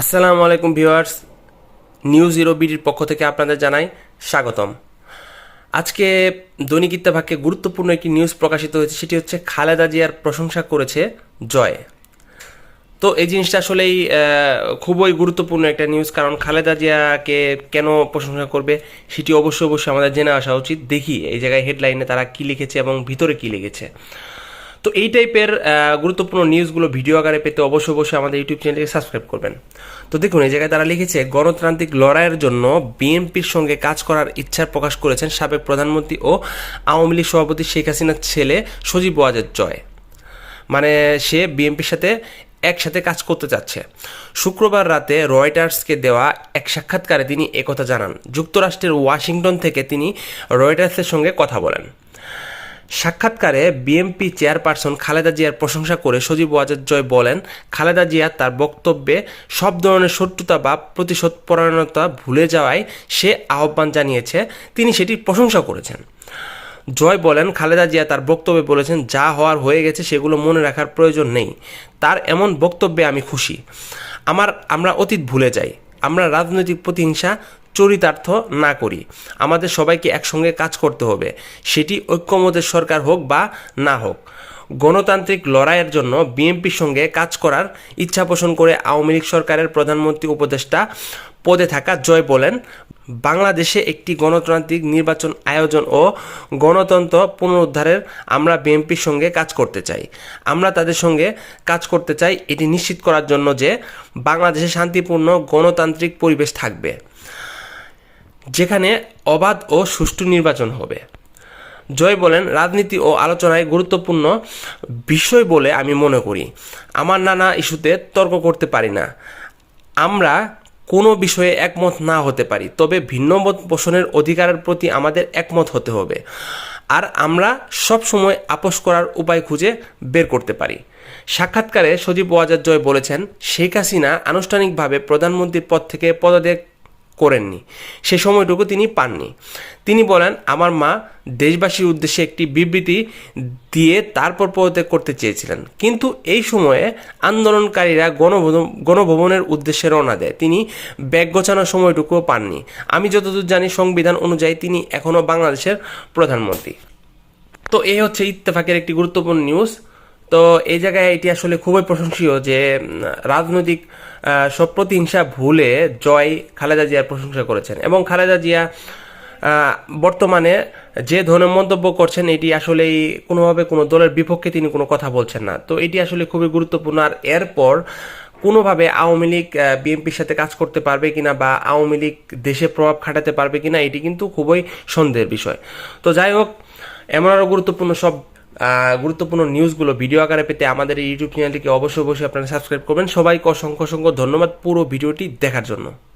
আসসালামু আলাইকুম viewers, news zero বিডির পক্ষ থেকে আপনাদের জানাই স্বাগতম। আজকে দৈনিক ইত্তেফাকে গুরুত্বপূর্ণ একটি নিউজ প্রকাশিত হয়েছে, সেটি হচ্ছে খালেদা জিয়ার প্রশংসা করেছে জয়। তো এই জিনিসটা আসলেই খুবই গুরুত্বপূর্ণ একটা নিউজ, কারণ খালেদা জিয়াকে কেন প্রশংসা করবে সেটি অবশ্যই আমাদের জেনে আসা উচিত। দেখি এই জায়গায় হেডলাইনে তারা কী লিখেছে এবং ভিতরে কী লিখেছে। তো এই টাইপের গুরুত্বপূর্ণ নিউজগুলো ভিডিও আকারে পেতে অবশ্যই আমাদের ইউটিউব চ্যানেলকে সাবস্ক্রাইব করবেন। তো দেখুন, এই জায়গায় তারা লিখেছে, গণতান্ত্রিক লড়াইয়ের জন্য বিএনপির সঙ্গে কাজ করার ইচ্ছা প্রকাশ করেছেন সাবেক প্রধানমন্ত্রী ও আওয়ামী লীগ সভাপতি শেখ হাসিনার ছেলে সজীব ওয়াজেদ জয়। মানে সে বিএনপির সাথে একসাথে কাজ করতে চাচ্ছে। শুক্রবার রাতে রয়টার্সকে দেওয়া এক সাক্ষাৎকারে তিনি একথা জানান। যুক্তরাষ্ট্রের ওয়াশিংটন থেকে তিনি রয়টার্সের সঙ্গে কথা বলেন। সাক্ষাৎকারে বিএনপি চেয়ারপারসন খালেদা জিয়ার প্রশংসা করে সজীব ওয়াজেদ জয় বলেন, খালেদা জিয়া তার বক্তব্যে সব ধরনের শত্রুতা বা প্রতিশোধ পরায়ণতা ভুলে যাওয়ায় সে আহ্বান জানিয়েছে, তিনি সেটির প্রশংসা করেছেন। জয় বলেন, খালেদা জিয়া তার বক্তব্যে বলেছেন, যা হওয়ার হয়ে গেছে সেগুলো মনে রাখার প্রয়োজন নেই। তার এমন বক্তব্যে আমি খুশি। আমরা অতীত ভুলে যাই, আমরা রাজনৈতিক প্রতিহিংসা চরিতার্থ না করি। আমাদের সবাইকে একসঙ্গে কাজ করতে হবে, সেটি ঐক্যমতের সরকার হোক বা না হোক। গণতান্ত্রিক লড়াইয়ের জন্য বিএনপির সঙ্গে কাজ করার ইচ্ছা পোষণ করে আওয়ামী লীগ সরকারের প্রধানমন্ত্রী উপদেষ্টা পদে থাকা জয় বলেন, বাংলাদেশে একটি গণতান্ত্রিক নির্বাচন আয়োজন ও গণতন্ত্র পুনরুদ্ধারের আমরা বিএনপির সঙ্গে কাজ করতে চাই। আমরা তাদের সঙ্গে কাজ করতে চাই এটি নিশ্চিত করার জন্য যে বাংলাদেশে শান্তিপূর্ণ গণতান্ত্রিক পরিবেশ থাকবে, যেখানে অবাধ ও সুষ্ঠু নির্বাচন হবে। জয় বলেন, রাজনীতি ও আলোচনায় গুরুত্বপূর্ণ বিষয় বলে আমি মনে করি। আমার নানা ইস্যুতে তর্ক করতে পারি না। আমরা কোনো বিষয়ে একমত না হতে পারি, তবে ভিন্নমত পোষণের অধিকারের প্রতি আমাদের একমত হতে হবে, আর আমরা সব সময় আপোষ করার উপায় খুঁজে বের করতে পারি। সাক্ষাৎকারে সজীব ওয়াজেদ জয় বলেছেন, শেখ হাসিনা আনুষ্ঠানিকভাবে প্রধানমন্ত্রীর পদ থেকে পদত্যাগ করেননি, সে সময়টুকু তিনি পাননি। তিনি বলেন, আমার মা দেশবাসীর উদ্দেশ্যে একটি বিবৃতি দিয়ে তারপর পদত্যাগ করতে চেয়েছিলেন, কিন্তু এই সময়ে আন্দোলনকারীরা গণভবনের উদ্দেশ্যে রওনা দেয়। তিনি ব্যাগ গোছানোর সময়টুকুও পাননি। আমি যতদূর জানি সংবিধান অনুযায়ী তিনি এখনও বাংলাদেশের প্রধানমন্ত্রী। তো এই হচ্ছে ইত্তেফাকের একটি গুরুত্বপূর্ণ নিউজ। তো এই জায়গায় এটি আসলে খুবই প্রশংসনীয় যে রাজনৈতিক সব প্রতিহিংসা ভুলে জয় খালেদা জিয়ার প্রশংসা করেছেন, এবং খালেদা জিয়া বর্তমানে যে ধরনের মন্তব্য করছেন এটি আসলেই কোনোভাবে কোনো দলের বিপক্ষে তিনি কোনো কথা বলছেন না। তো এটি আসলে খুবই গুরুত্বপূর্ণ। আর এরপর কোনোভাবে আওয়ামী লীগ বিএনপির সাথে কাজ করতে পারবে কিনা বা আওয়ামী লীগ দেশে প্রভাব খাটাতে পারবে কিনা এটি কিন্তু খুবই সন্দেহের বিষয়। তো যাই হোক, এমন আরও গুরুত্বপূর্ণ নিউজগুলো ভিডিও আকারে পেতে আমাদের এই ইউটিউব চ্যানেলটিকে অবশ্যই আপনারা সাবস্ক্রাইব করবেন। সবাইকে অসংখ্য ধন্যবাদ পুরো ভিডিওটি দেখার জন্য।